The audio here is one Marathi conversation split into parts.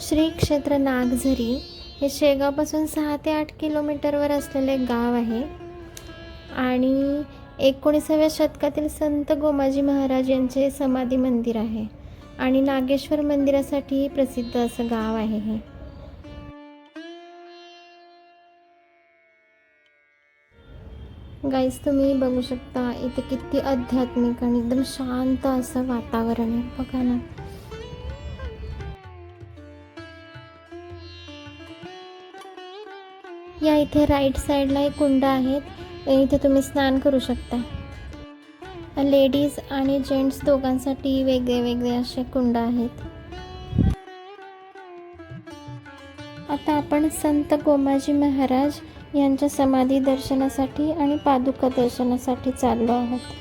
श्री क्षेत्र नागझरी हे शेगावपासून 6 ते 8 किलोमीटरवर असलेले गाव आहे आणि 19व्या शतकातील संत गोमाजी महाराज यांचे समाधी मंदिर आहे आणि नागेश्वर मंदिरासाठी प्रसिद्ध असं गाव आहे हे. गाईस, तुम्ही बघू शकता इथे किती आध्यात्मिक आणि एकदम शांत असं वातावरण आहे. बघा ना. या इथे राईट साईडला एक कुंड आहेत, इथे तुम्ही स्नान करू शकता. लेडीज आणि जेंट्स दोघांसाठी वेगळे वेगळे असे कुंड आहेत. आता आपण संत गोमाजी महाराज यांच्या समाधी दर्शनासाठी आणि पादुका दर्शनासाठी चाललो आहोत.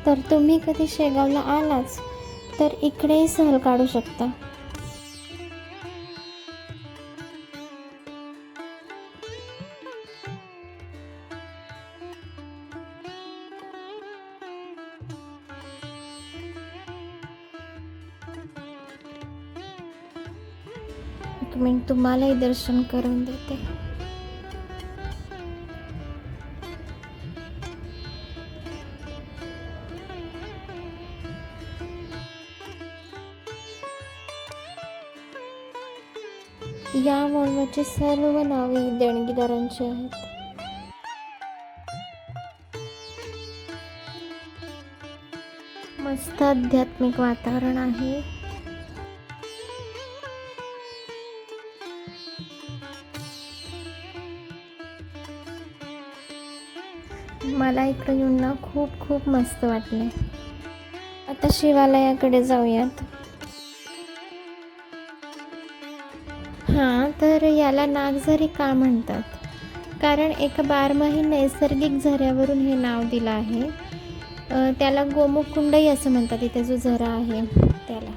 तर तुम्ही कधी शेगावला आलाच तर इकडेही सहल काढू शकता. एक मिनिट तुम्हालाही दर्शन करून देते. या वळवाची सर्व नावे देणगीदारांची आहेत. मस्त आध्यात्मिक वातावरण आहे. मला इकडे येऊन ना खूप खूप मस्त वाटले. आता शिवालयाकडे जाऊयात. हां, तर याला नागझरी का म्हणतात? कारण एका बारमाही नैसर्गिक झऱ्यावरून हे नाव दिलं आहे. त्याला गोमुखकुंडही असं म्हणतात. इथे जो झरा आहे त्याला.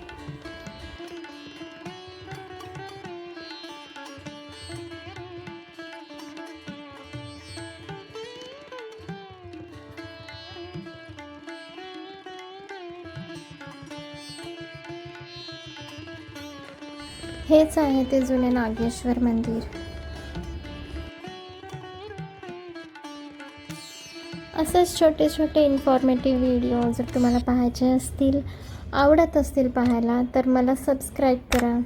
हेच आहे ते जुने नागेश्वर मंदिर. असंच छोटे छोटे इन्फॉर्मेटिव्ह व्हिडिओ जर तुम्हाला पाहायचे असतील, आवडत असतील पाहायला, तर मला सबस्क्राईब करा.